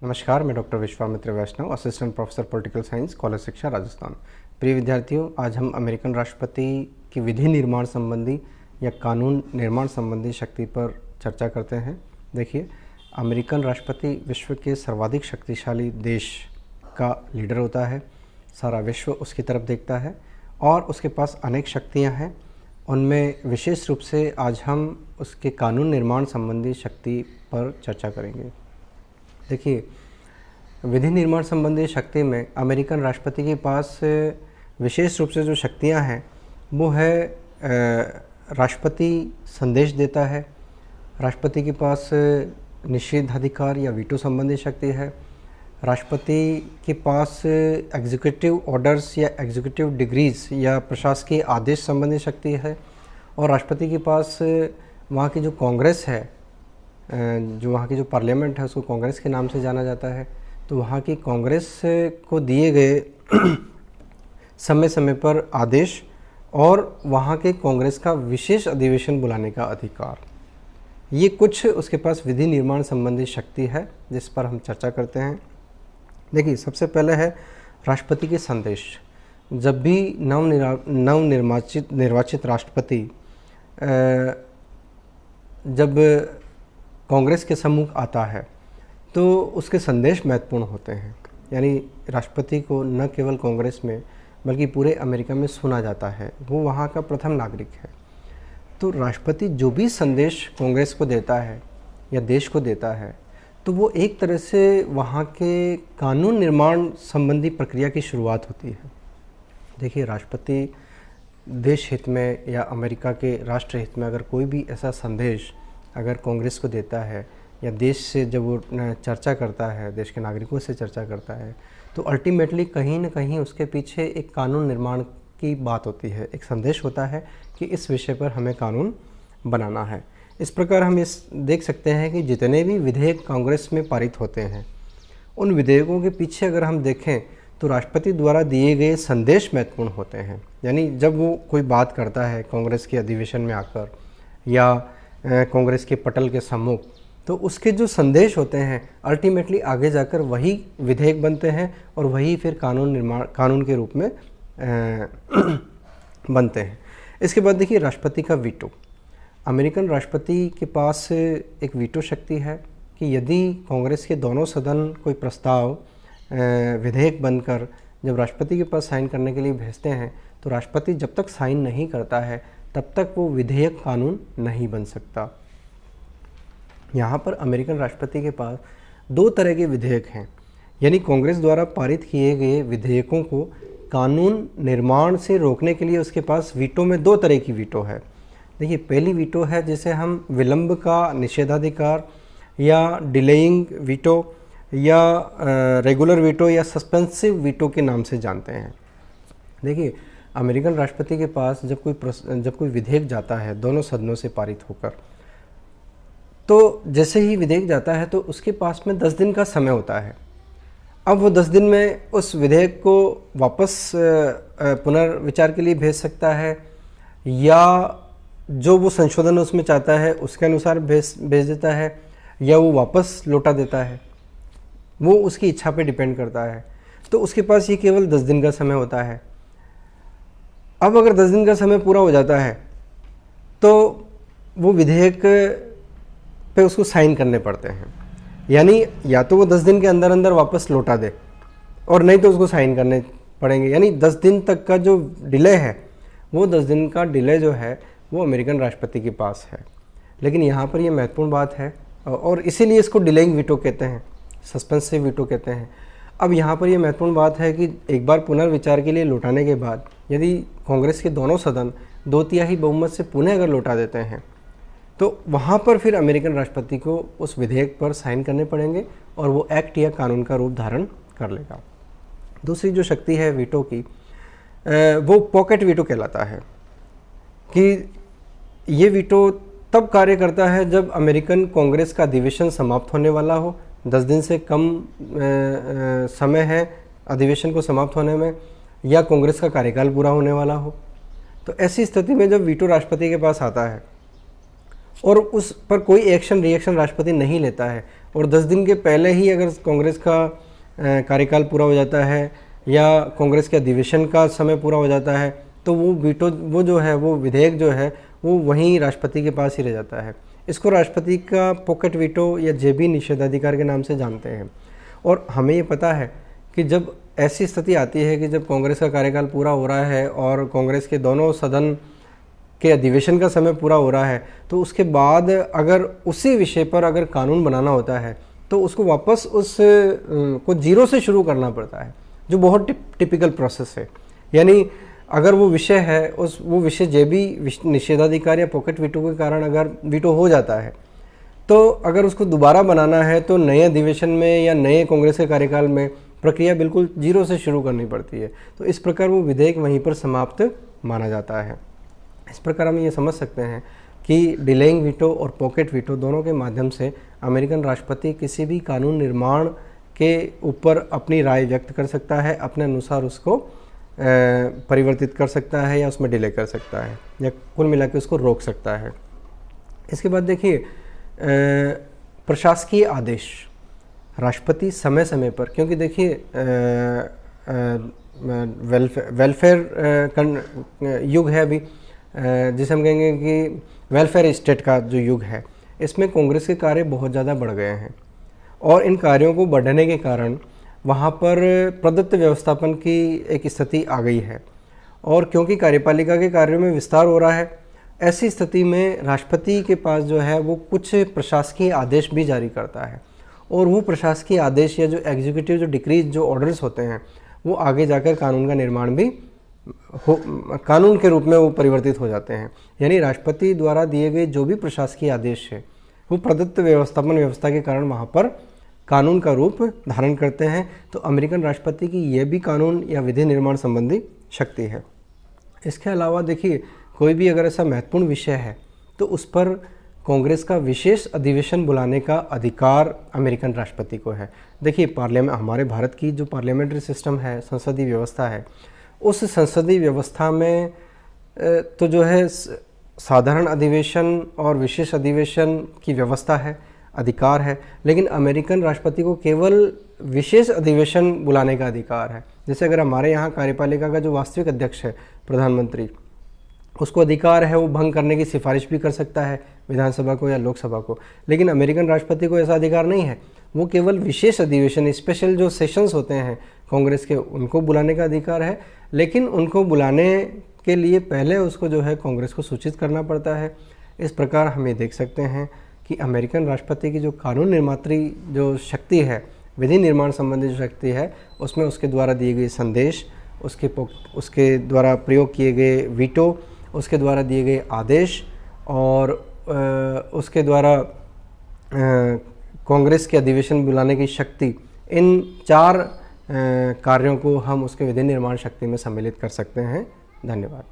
नमस्कार, मैं doctor Vishwamitra Vaishnav, assistant professor political science, college शिक्षा, राजस्थान। प्रिय विद्यार्थियों, आज हम अमेरिकन राष्ट्रपति की विधि निर्माण संबंधी या कानून निर्माण संबंधी शक्ति पर चर्चा करते हैं। देखिए, अमेरिकन राष्ट्रपति विश्व के सर्वाधिक शक्तिशाली देश का लीडर होता है। सारा विश्व उसकी तरफ देखता है और उसके पास अनेक शक्तियाँ हैं। उनमें विशेष रूप से आज हम उसके कानून निर्माण संबंधी शक्ति पर चर्चा करेंगे। देखिए, विधि निर्माण संबंधी शक्ति में अमेरिकन राष्ट्रपति के पास विशेष रूप से जो शक्तियां हैं वो है राष्ट्रपति संदेश देता है, राष्ट्रपति के पास निषेधाधिकार या वीटो संबंधी शक्ति है, राष्ट्रपति के पास एग्जीक्यूटिव ऑर्डर्स या एग्जीक्यूटिव डिग्रीज या प्रशासकीय आदेश संबंधी शक्ति है, और राष्ट्रपति के पास वहाँ की जो कांग्रेस है, जो वहाँ की जो पार्लियामेंट है उसको कांग्रेस के नाम से जाना जाता है, तो वहाँ की कांग्रेस को दिए गए समय समय पर आदेश और वहाँ के कांग्रेस का विशेष अधिवेशन बुलाने का अधिकार, ये कुछ उसके पास विधि निर्माण संबंधी शक्ति है जिस पर हम चर्चा करते हैं। देखिए, सबसे पहले है राष्ट्रपति के संदेश। जब भी निर्वाचित राष्ट्रपति जब कांग्रेस के सम्मुख आता है तो उसके संदेश महत्वपूर्ण होते हैं। यानी राष्ट्रपति को न केवल कांग्रेस में बल्कि पूरे अमेरिका में सुना जाता है, वो वहाँ का प्रथम नागरिक है। तो राष्ट्रपति जो भी संदेश कांग्रेस को देता है या देश को देता है, तो वो एक तरह से वहाँ के कानून निर्माण संबंधी प्रक्रिया की शुरुआत होती है। देखिए, राष्ट्रपति देश हित में या अमेरिका के राष्ट्र हित में अगर कोई भी ऐसा संदेश अगर कांग्रेस को देता है या देश से जब वो चर्चा करता है, देश के नागरिकों से चर्चा करता है, तो अल्टीमेटली कहीं ना कहीं उसके पीछे एक कानून निर्माण की बात होती है, एक संदेश होता है कि इस विषय पर हमें कानून बनाना है। इस प्रकार हम इस देख सकते हैं कि जितने भी विधेयक कांग्रेस में पारित होते हैं, उन विधेयकों के पीछे अगर हम देखें तो राष्ट्रपति द्वारा दिए गए संदेश महत्वपूर्ण होते हैं। यानी जब वो कोई बात करता है कांग्रेस के अधिवेशन में आकर या कांग्रेस के पटल के सम्मुख, तो उसके जो संदेश होते हैं अल्टीमेटली आगे जाकर वही विधेयक बनते हैं और वही फिर कानून के रूप में बनते हैं। इसके बाद देखिए, राष्ट्रपति का वीटो। अमेरिकन राष्ट्रपति के पास एक वीटो शक्ति है कि यदि कांग्रेस के दोनों सदन कोई प्रस्ताव विधेयक बनकर जब राष्ट्रपति के पास साइन करने के लिए भेजते हैं, तो राष्ट्रपति जब तक साइन नहीं करता है तब तक वो विधेयक कानून नहीं बन सकता। यहाँ पर अमेरिकन राष्ट्रपति के पास दो तरह के विधेयक हैं। यानी कांग्रेस द्वारा पारित किए गए विधेयकों को कानून निर्माण से रोकने के लिए उसके पास वीटो में दो तरह की वीटो है। देखिए, पहली वीटो है जिसे हम विलंब का निषेधाधिकार या डिलेइंग वीटो या रेगुलर वीटो या सस्पेंसिव वीटो के नाम से जानते हैं। देखिए, अमेरिकन राष्ट्रपति के पास जब कोई विधेयक जाता है दोनों सदनों से पारित होकर, तो जैसे ही विधेयक जाता है तो उसके पास में 10 दिन का समय होता है। अब वो 10 दिन में उस विधेयक को वापस पुनर्विचार के लिए भेज सकता है या जो वो संशोधन उसमें चाहता है उसके अनुसार भेज देता है या वो वापस लौटा देता है। वो उसकी इच्छा पे डिपेंड करता है। तो उसके पास ये केवल 10 दिन का समय होता है। अब अगर 10 दिन का समय पूरा हो जाता है तो वो विधेयक पे उसको साइन करने पड़ते हैं। यानी या तो वो 10 दिन के अंदर अंदर वापस लौटा दे और नहीं तो उसको साइन करने पड़ेंगे। यानी 10 दिन तक का जो डिले है, वो 10 दिन का डिले जो है वो अमेरिकन राष्ट्रपति के पास है। लेकिन यहाँ पर ये महत्वपूर्ण बात है और इसीलिए इसको डिलेइंग वीटो कहते हैं, सस्पेंसिव वीटो कहते हैं। अब यहाँ पर ये महत्वपूर्ण बात है कि एक बार पुनर्विचार के लिए लौटाने के बाद यदि कांग्रेस के दोनों सदन 2/3 बहुमत से पुनः अगर लौटा देते हैं, तो वहाँ पर फिर अमेरिकन राष्ट्रपति को उस विधेयक पर साइन करने पड़ेंगे और वो एक्ट या कानून का रूप धारण कर लेगा। दूसरी जो शक्ति है वीटो की, वो पॉकेट वीटो कहलाता है कि ये वीटो तब कार्य करता है जब अमेरिकन कांग्रेस का अधिवेशन समाप्त होने वाला हो, 10 दिन से कम समय है अधिवेशन को समाप्त होने में, या कांग्रेस का कार्यकाल पूरा होने वाला हो। तो ऐसी स्थिति में जब वीटो राष्ट्रपति के पास आता है और उस पर कोई एक्शन रिएक्शन राष्ट्रपति नहीं लेता है, और 10 दिन के पहले ही अगर कांग्रेस का कार्यकाल पूरा हो जाता है या कांग्रेस के अधिवेशन का समय पूरा हो जाता है, तो वो वीटो वो जो है वो विधेयक जो है वो वहीं राष्ट्रपति के पास ही रह जाता है। इसको राष्ट्रपति का पॉकेट वीटो या जेबी निषेधाधिकार के नाम से जानते हैं। और हमें ये पता है कि जब ऐसी स्थिति आती है कि जब कांग्रेस का कार्यकाल पूरा हो रहा है और कांग्रेस के दोनों सदन के अधिवेशन का समय पूरा हो रहा है, तो उसके बाद अगर उसी विषय पर अगर कानून बनाना होता है तो उसको वापस उस को जीरो से शुरू करना पड़ता है, जो बहुत टिपिकल प्रोसेस है। यानी अगर वो विषय है वो विषय जेबी निषेधाधिकार या पॉकेट वीटो के कारण अगर वीटो हो जाता है, तो अगर उसको दोबारा बनाना है तो नए अधिवेशन में या नए कांग्रेस के कार्यकाल में प्रक्रिया बिल्कुल जीरो से शुरू करनी पड़ती है। तो इस प्रकार वो विधेयक वहीं पर समाप्त माना जाता है। इस प्रकार हम ये समझ सकते हैं कि डिलेइंग वीटो और पॉकेट वीटो दोनों के माध्यम से अमेरिकन राष्ट्रपति किसी भी कानून निर्माण के ऊपर अपनी राय व्यक्त कर सकता है, अपने अनुसार उसको परिवर्तित कर सकता है या उसमें डिले कर सकता है या कुल मिला के उसको रोक सकता है। इसके बाद देखिए प्रशासकीय आदेश, राष्ट्रपति समय समय पर, क्योंकि देखिए वेलफेयर युग है अभी, जिसे हम कहेंगे कि वेलफेयर स्टेट का जो युग है, इसमें कांग्रेस के कार्य बहुत ज़्यादा बढ़ गए हैं और इन कार्यों को बढ़ने के कारण वहाँ पर प्रदत्त व्यवस्थापन की एक स्थिति आ गई है। और क्योंकि कार्यपालिका के कार्यों में विस्तार हो रहा है, ऐसी स्थिति में राष्ट्रपति के पास जो है वो कुछ प्रशासकीय आदेश भी जारी करता है और वो प्रशासकीय आदेश या जो एग्जीक्यूटिव जो डिक्रीज जो ऑर्डर्स होते हैं वो आगे जाकर कानून का निर्माण भी कानून के रूप में वो परिवर्तित हो जाते हैं। यानी राष्ट्रपति द्वारा दिए गए जो भी प्रशासकीय आदेश है वो प्रदत्त व्यवस्थापन व्यवस्था के कारण वहाँ पर कानून का रूप धारण करते हैं। तो अमेरिकन राष्ट्रपति की ये भी कानून या विधि निर्माण संबंधी शक्ति है। इसके अलावा देखिए कोई भी अगर ऐसा महत्वपूर्ण विषय है तो उस पर कांग्रेस का विशेष अधिवेशन बुलाने का अधिकार अमेरिकन राष्ट्रपति को है। देखिए पार्लियामेंट, हमारे भारत की जो पार्लियामेंट्री सिस्टम है, संसदीय व्यवस्था है, उस संसदीय व्यवस्था में तो जो है साधारण अधिवेशन और विशेष अधिवेशन की व्यवस्था है, अधिकार है, लेकिन अमेरिकन राष्ट्रपति को केवल विशेष अधिवेशन बुलाने का अधिकार है। जैसे अगर हमारे यहाँ कार्यपालिका का जो वास्तविक अध्यक्ष है प्रधानमंत्री, उसको अधिकार है वो भंग करने की सिफारिश भी कर सकता है विधानसभा को या लोकसभा को, लेकिन अमेरिकन राष्ट्रपति को ऐसा अधिकार नहीं है। वो केवल विशेष अधिवेशन, स्पेशल जो सेशंस होते हैं कांग्रेस के, उनको बुलाने का अधिकार है, लेकिन उनको बुलाने के लिए पहले उसको जो है कांग्रेस को सूचित करना पड़ता है। इस प्रकार हम ये देख सकते हैं कि अमेरिकन राष्ट्रपति की जो कानून निर्मात्री जो शक्ति है, विधि निर्माण संबंधी जो शक्ति है, उसमें उसके द्वारा दिए गए संदेश, उसके द्वारा प्रयोग किए गए वीटो, उसके द्वारा दिए गए आदेश और उसके द्वारा कांग्रेस के अधिवेशन बुलाने की शक्ति, इन 4 कार्यों को हम उसके विधि निर्माण शक्ति में सम्मिलित कर सकते हैं। धन्यवाद।